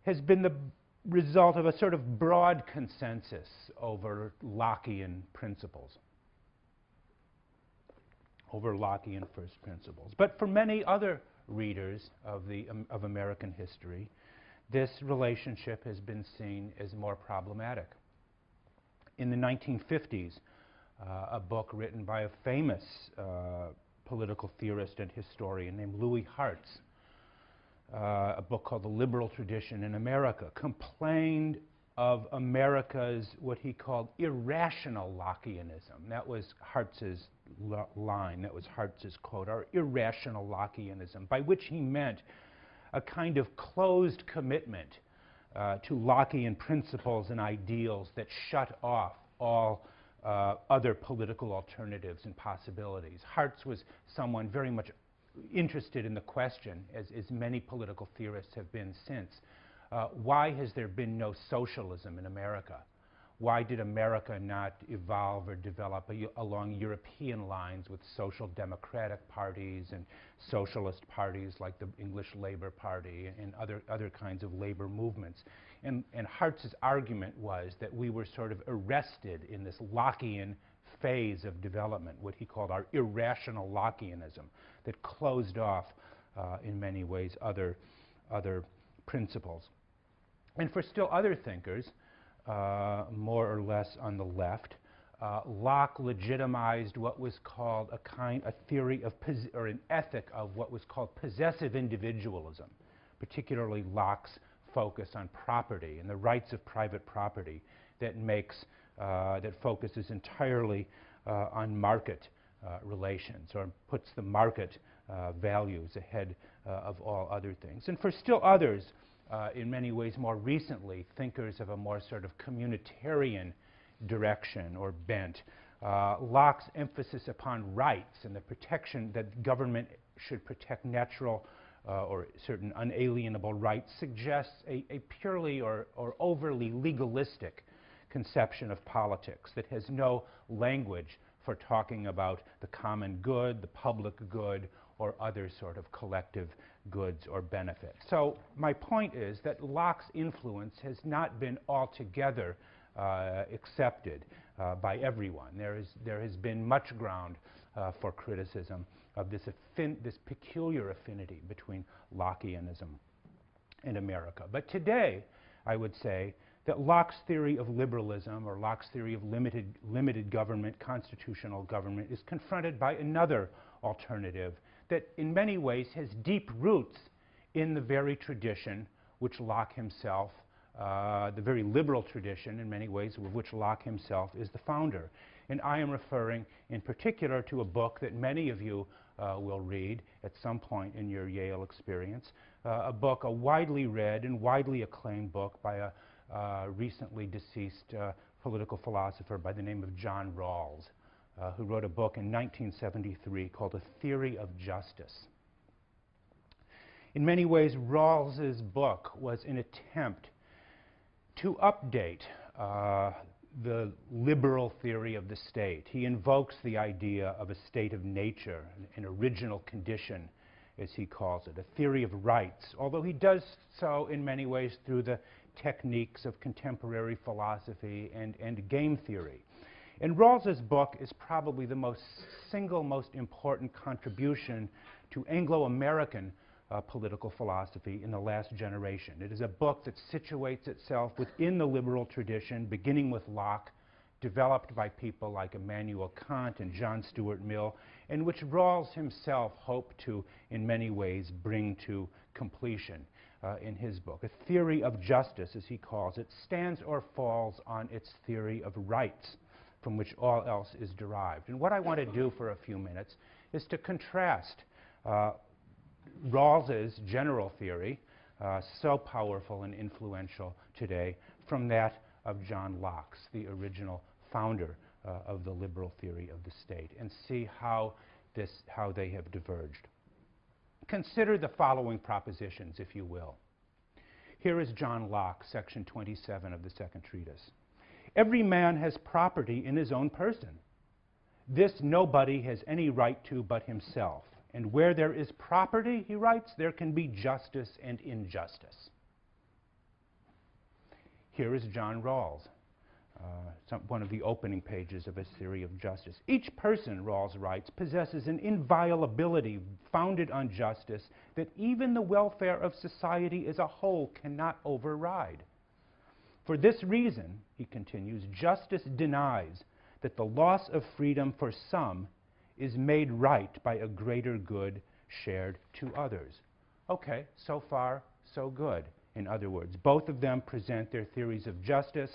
has been the result of a sort of broad consensus over Lockean principles, over Lockean first principles. But for many other readers of American history, this relationship has been seen as more problematic. In the 1950s, a book written by a famous political theorist and historian named Louis Hartz, a book called The Liberal Tradition in America, complained of America's, what he called, irrational Lockeanism. That was Hartz's line, that was Hartz's quote, our irrational Lockeanism, by which he meant a kind of closed commitment to Lockean principles and ideals that shut off all other political alternatives and possibilities. Hartz was someone very much interested in the question, as many political theorists have been since, why has there been no socialism in America? Why did America not evolve or develop along European lines with social democratic parties and socialist parties like the English Labor Party and other kinds of labor movements? And Hartz's argument was that we were sort of arrested in this Lockean phase of development, what he called our irrational Lockeanism, that closed off, in many ways, other principles. And for still other thinkers, more or less on the left, Locke legitimized what was called a theory of, or an ethic of what was called possessive individualism, particularly Locke's focus on property and the rights of private property that focuses entirely on market relations, or puts the market values ahead of all other things. And for still others, in many ways more recently, thinkers of a more sort of communitarian direction or bent, Locke's emphasis upon rights and the protection that government should protect natural or certain unalienable rights suggests a purely or overly legalistic conception of politics that has no language for talking about the common good, the public good, or other sort of collective goods or benefits. So my point is that Locke's influence has not been altogether accepted by everyone. There has been much ground for criticism of this peculiar affinity between Lockeanism and America. But today, I would say that Locke's theory of liberalism, or Locke's theory of limited government, constitutional government, is confronted by another alternative that in many ways has deep roots in the very tradition which Locke himself, the very liberal tradition in many ways of which Locke himself is the founder. And I am referring in particular to a book that many of you will read at some point in your Yale experience, a widely read and widely acclaimed book by a recently deceased political philosopher by the name of John Rawls, who wrote a book in 1973 called A Theory of Justice. In many ways, Rawls's book was an attempt to update the liberal theory of the state. He invokes the idea of a state of nature, an original condition, as he calls it, a theory of rights, although he does so in many ways through the techniques of contemporary philosophy and game theory. And Rawls's book is probably the single most important contribution to Anglo-American political philosophy in the last generation. It is a book that situates itself within the liberal tradition, beginning with Locke, developed by people like Immanuel Kant and John Stuart Mill, and which Rawls himself hoped to, in many ways, bring to completion in his book. A Theory of Justice, as he calls it, stands or falls on its theory of rights, from which all else is derived. And what I want to do for a few minutes is to contrast Rawls's general theory, so powerful and influential today, from that of John Locke's, the original founder of the liberal theory of the state, and see how they have diverged. Consider the following propositions, if you will. Here is John Locke, section 27 of the second treatise. Every man has property in his own person. This nobody has any right to but himself. And where there is property, he writes, there can be justice and injustice. Here is John Rawls, one of the opening pages of his theory of justice. Each person, Rawls writes, possesses an inviolability founded on justice that even the welfare of society as a whole cannot override. For this reason, he continues, justice denies that the loss of freedom for some is made right by a greater good shared to others. Okay, so far, so good. In other words, both of them present their theories of justice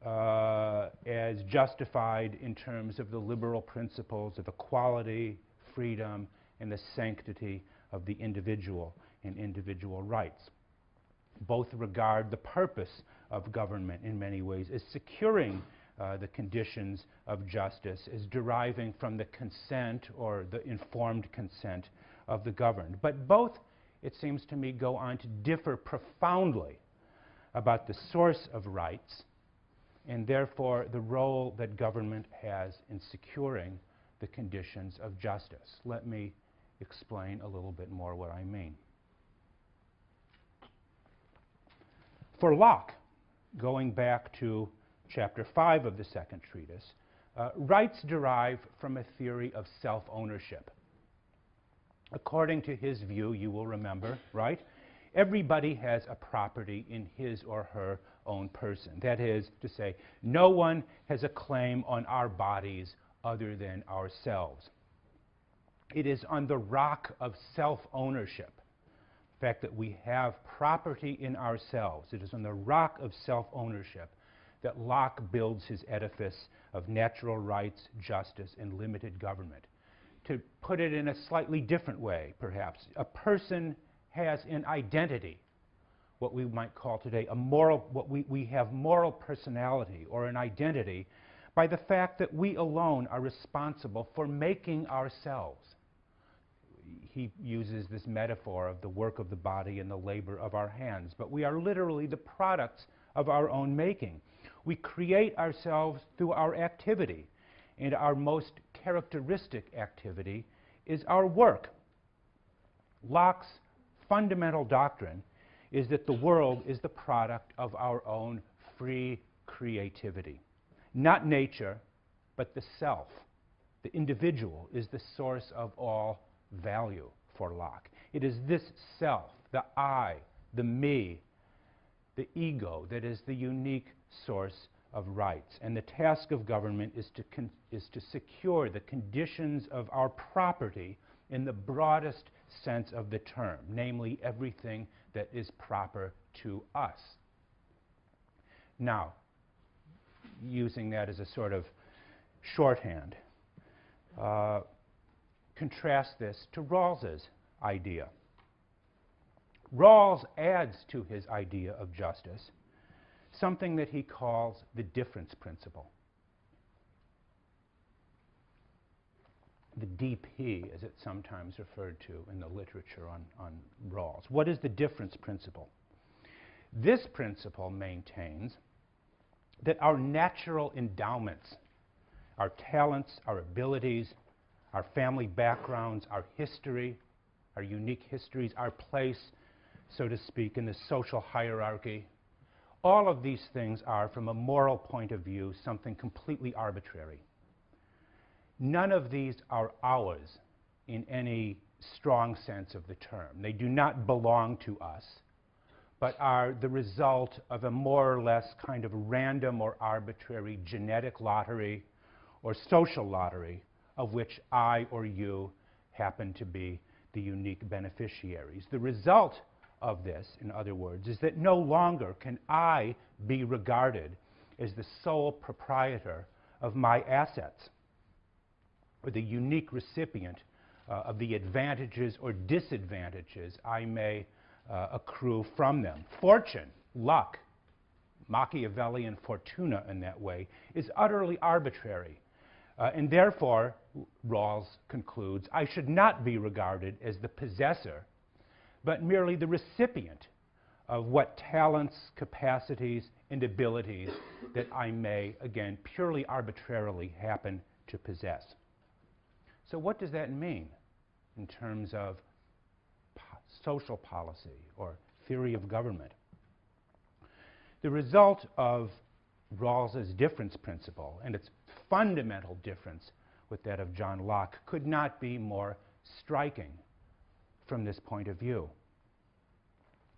as justified in terms of the liberal principles of equality, freedom, and the sanctity of the individual and individual rights. Both regard the purpose of government in many ways as securing the conditions of justice, as deriving from the consent or the informed consent of the governed. But both, it seems to me, go on to differ profoundly about the source of rights and therefore the role that government has in securing the conditions of justice. Let me explain a little bit more what I mean. For Locke, going back to chapter 5 of the second treatise, rights derive from a theory of self-ownership. According to his view, you will remember, right? Everybody has a property in his or her own person. That is to say, no one has a claim on our bodies other than ourselves. It is on the rock of self-ownership, the fact that we have property in ourselves. It is on the rock of self-ownership that Locke builds his edifice of natural rights, justice, and limited government. To put it in a slightly different way, perhaps, a person has an identity, what we might call today a moral, we have moral personality or an identity by the fact that we alone are responsible for making ourselves. He uses this metaphor of the work of the body and the labor of our hands, but we are literally the products of our own making. We create ourselves through our activity, and our most characteristic activity is our work. Locke's fundamental doctrine is that the world is the product of our own free creativity. Not nature, but the self. The individual is the source of all value for Locke. It is this self, the I, the me, the ego, that is the unique source of rights. And the task of government is to secure the conditions of our property in the broadest sense of the term, namely everything that is proper to us. Now, using that as a sort of shorthand, contrast this to Rawls's idea. Rawls adds to his idea of justice something that he calls the difference principle. The DP, as it's sometimes referred to in the literature on Rawls. What is the difference principle? This principle maintains that our natural endowments, our talents, our abilities, our family backgrounds, our history, our unique histories, our place, so to speak, in the social hierarchy, all of these things are, from a moral point of view, something completely arbitrary. None of these are ours in any strong sense of the term. They do not belong to us, but are the result of a more or less kind of random or arbitrary genetic lottery or social lottery of which I or you happen to be the unique beneficiaries. The result of this, in other words, is that no longer can I be regarded as the sole proprietor of my assets, or the unique recipient of the advantages or disadvantages I may accrue from them. Fortune, luck, Machiavellian fortuna in that way, is utterly arbitrary. And therefore, Rawls concludes, I should not be regarded as the possessor, but merely the recipient of what talents, capacities, and abilities that I may, again, purely arbitrarily happen to possess. So what does that mean in terms of social policy or theory of government? The result of Rawls's difference principle and its fundamental difference with that of John Locke could not be more striking from this point of view.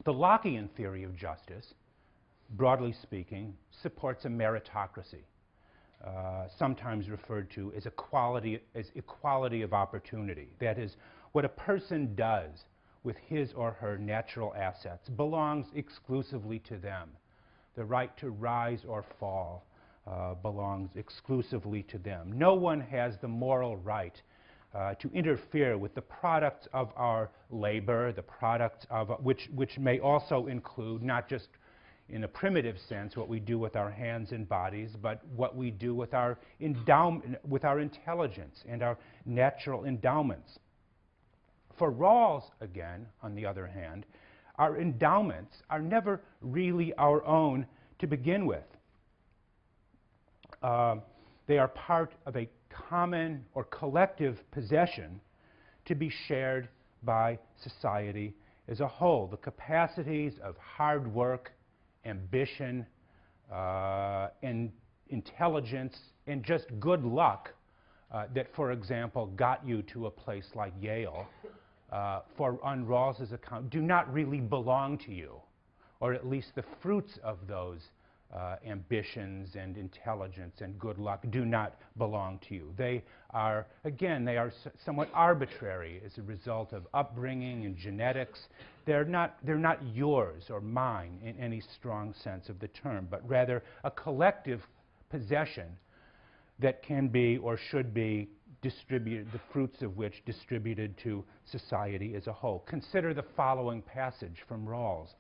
The Lockean theory of justice, broadly speaking, supports a meritocracy, sometimes referred to as equality of opportunity. That is, what a person does with his or her natural assets belongs exclusively to them. The right to rise or fall belongs exclusively to them. No one has the moral right to interfere with the products of our labor, the products of which may also include not just in a primitive sense what we do with our hands and bodies, but what we do with our intelligence and our natural endowments. For Rawls, again, on the other hand, our endowments are never really our own to begin with. They are part of a common or collective possession to be shared by society as a whole. The capacities of hard work, ambition, and intelligence, and just good luck that, for example, got you to a place like Yale, on Rawls's account, do not really belong to you, or at least the fruits of those ambitions and intelligence and good luck do not belong to you. They are, again, somewhat arbitrary as a result of upbringing and genetics. They're not yours or mine in any strong sense of the term, but rather a collective possession that can be or should be distributed, the fruits of which distributed to society as a whole. Consider the following passage from Rawls.